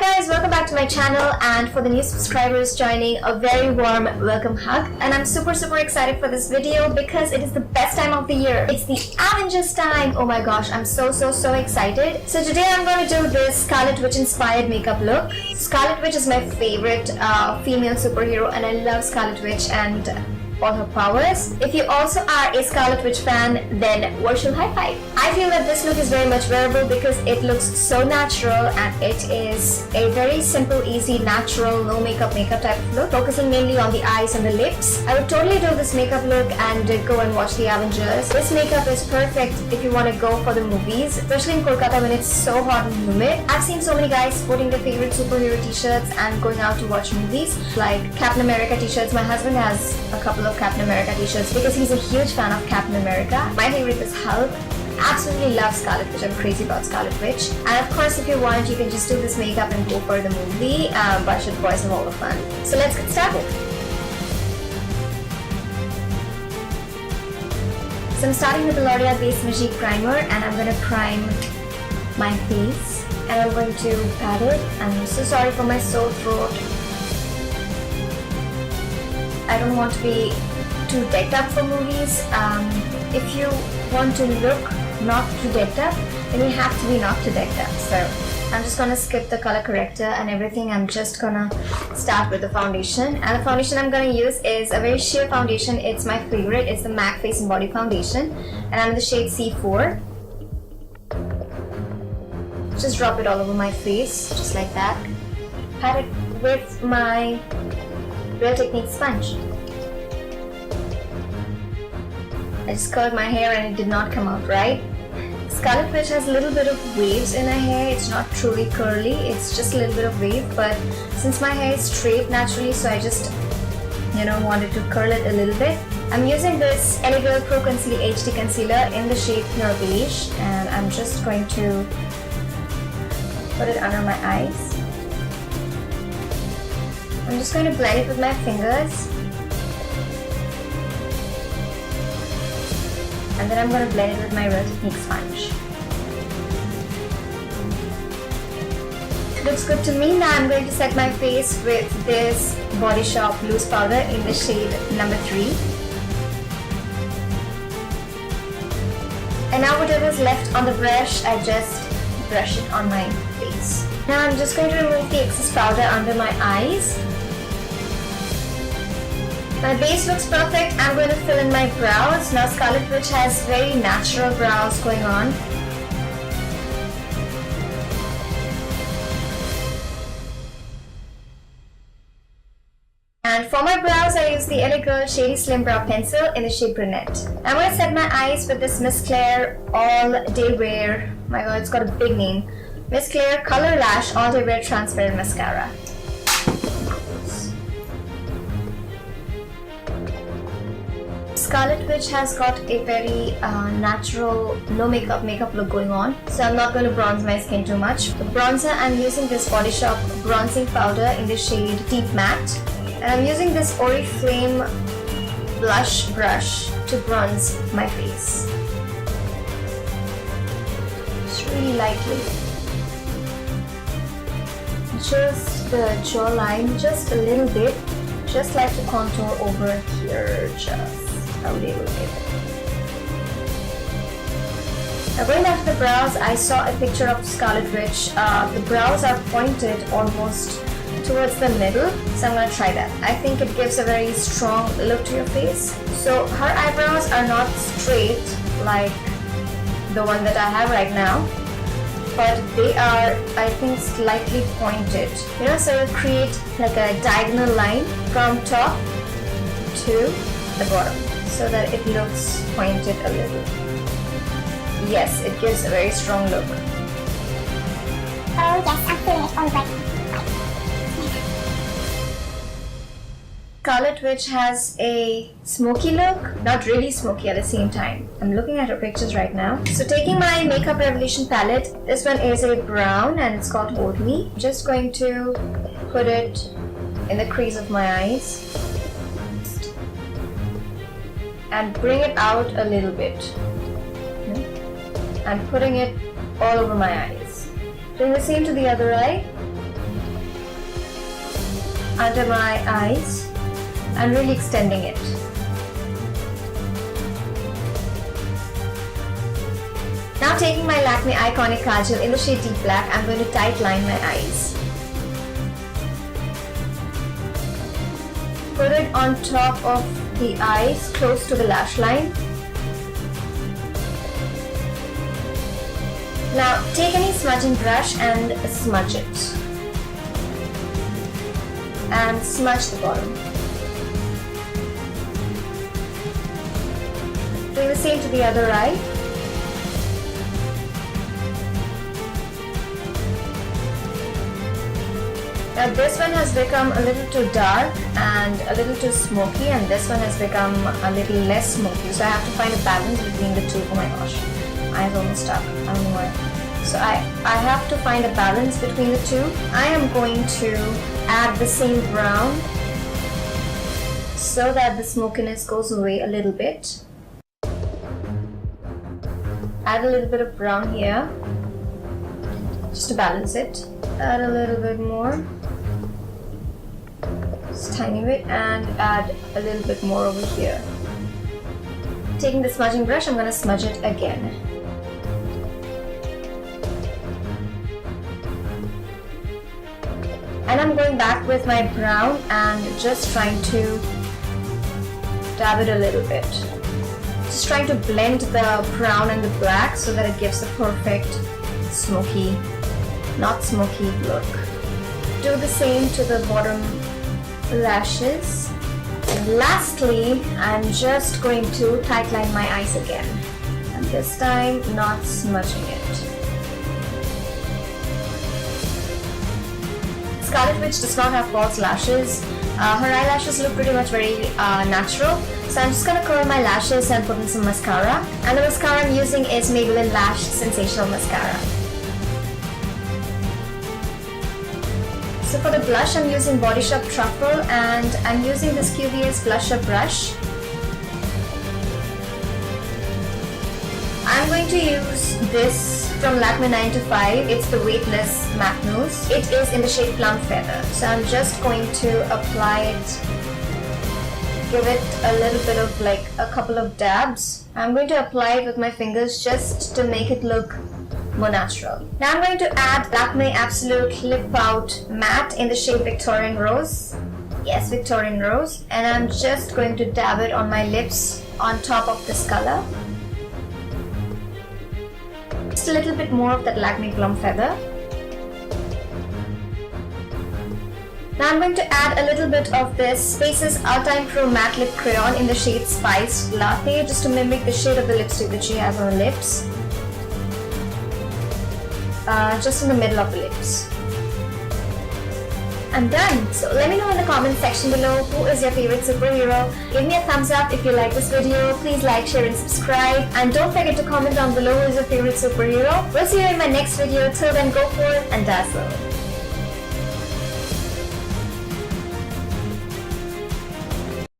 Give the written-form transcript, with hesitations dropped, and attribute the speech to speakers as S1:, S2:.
S1: guys, welcome back to my channel, and for the new subscribers joining, a very warm welcome hug. And I'm super excited for this video because it is the best time of the year. It's the Avengers time. Oh my gosh, I'm so excited. So today I'm going to do this Scarlet Witch inspired makeup look. Scarlet Witch is my favorite female superhero, and I love Scarlet Witch and all her powers. If you also are a Scarlet Witch fan, then virtual high five. I feel that this look is very much wearable because it looks so natural, and it is a very simple, easy, natural, no makeup type of look, focusing mainly on the eyes and the lips. I would totally do this makeup look and go and watch the Avengers. This makeup is perfect if you want to go for the movies, especially in Kolkata when it's so hot and humid. I've seen so many guys sporting their favorite superhero t-shirts and going out to watch movies, like Captain America t-shirts. My husband has a couple of Captain America t-shirts because he's a huge fan of Captain America. My favorite is Hulk. Absolutely love Scarlet Witch. I'm crazy about Scarlet Witch. And of course, if you want, you can just do this makeup and go for the movie. But should boys have all the fun. So let's get started. So I'm starting with the Loreal Base Magique primer, and I'm going to prime my face. And I'm going to pat it. I'm so sorry for my sore throat. I don't want to be too decked up for movies. If you want to look not too decked up, then you have to be not too decked up. So I'm just gonna skip the color corrector and everything. I'm just gonna start with the foundation. And the foundation I'm gonna use is a very sheer foundation. It's my favorite. It's the MAC Face and Body Foundation, and I'm in the shade C4. Just drop it all over my face, just like that. Pat it with my Real Technique sponge. I just curled my hair and it did not come out right. Scarlet Witch has a little bit of waves in her hair. It's not truly curly, it's just a little bit of wave, but since my hair is straight naturally, so I just wanted to curl it a little bit. I'm using this LA Girl Pro Conceal HD Concealer in the shade Pure Beige, and I'm just going to put it under my eyes. I'm just going to blend it with my fingers, and then I'm going to blend it with my Real Technique sponge. Looks good to me. Now I'm going to set my face with this Body Shop loose powder in the shade number 3. And now whatever's left on the brush, I just brush it on my face. Now I'm just going to remove the excess powder under my eyes. My base looks perfect. I'm going to fill in my brows. Now Scarlet Witch has very natural brows going on. And for my brows, I use the LA Girl Shady Slim Brow Pencil in the shade Brunette. I'm going to set my eyes with this Miss Claire All Day Wear. My god, it's got a big name. Miss Claire Colorlash All Day Wear Transparent Mascara. Scarlet Witch has got a very natural, no makeup look going on, so I'm not going to bronze my skin too much. The bronzer, I'm using this Body Shop bronzing powder in the shade Deep Matte, and I'm using this Oriflame blush brush to bronze my face. Just really lightly. Just the jawline, just a little bit, just like to contour over here, just a little bit. Now going back to the brows, I saw a picture of Scarlet Witch. The brows are pointed almost towards the middle, so I'm going to try that. I think it gives a very strong look to your face. So her eyebrows are not straight like the one that I have right now, but they are, I think, slightly pointed. So it'll create like a diagonal line from top to the bottom, so that it looks pointed a little. Yes, it gives a very strong look.
S2: Oh yes, I'm feeling it all right.
S1: Scarlet Witch has a smoky look, not really smoky at the same time. I'm looking at her pictures right now. So taking my Makeup Revolution palette, this one is a brown and it's called Hold Me. I'm just going to put it in the crease of my eyes and bring it out a little bit. And putting it all over my eyes. Doing the same to the other eye. under my eyes and really extending it. Now taking my Lakme Eyeconic Kajal in the shade Deep Black, I'm going to tight line my eyes. Put it on top of the eyes, close to the lash line. Now take any smudging brush and smudge it. And smudge the bottom. Doing the same to the other eye. Now this one has become a little too dark and a little too smoky, and this one has become a little less smoky. So I have to find a balance between the two. Oh my gosh, eyes almost stuck. I don't know why. So I have to find a balance between the two. I am going to add the same brown so that the smokiness goes away a little bit. Add a little bit of brown here just to balance it. Add a little bit more. Just tiny bit, and add a little bit more over here. Taking the smudging brush, I'm going to smudge it again. And I'm going back with my brown and just trying to dab it a little bit. Just trying to blend the brown and the black so that it gives the perfect smoky, not smoky look. Do the same to the bottom lashes. And lastly, I'm just going to tight line my eyes again, and this time not smudging it. Scarlet, which does not have false lashes, her eyelashes look pretty much very natural, so I'm just gonna curl my lashes and put in some mascara. And the mascara I'm using is Maybelline Lash Sensational Mascara. So for the blush, I'm using Body Shop Truffle, and I'm using this QVS blusher brush. I'm going to use this from Lakme 9 to 5. It's the Weightless Matte Mousse. It is in the shade Plum Feather. So I'm just going to apply it, give it a little bit of like a couple of dabs. I'm going to apply it with my fingers just to make it look more natural. Now I'm going to add Lakme Absolute Lip Pout Matte in the shade Victorian Rose. Yes, Victorian Rose. And I'm just going to dab it on my lips on top of this color. Just a little bit more of that Lakme Plum Feather. Now I'm going to add a little bit of this Faces Ultime Pro Matte Lip Crayon in the shade Spiced Latte, just to mimic the shade of the lipstick that she has on her lips. Just in the middle of the lips. I'm done. So let me know in the comment section below who is your favorite superhero. Give me a thumbs up if you like this video. Please like, share and subscribe. And don't forget to comment down below who is your favorite superhero. We'll see you in my next video. Till then, go forth and dazzle.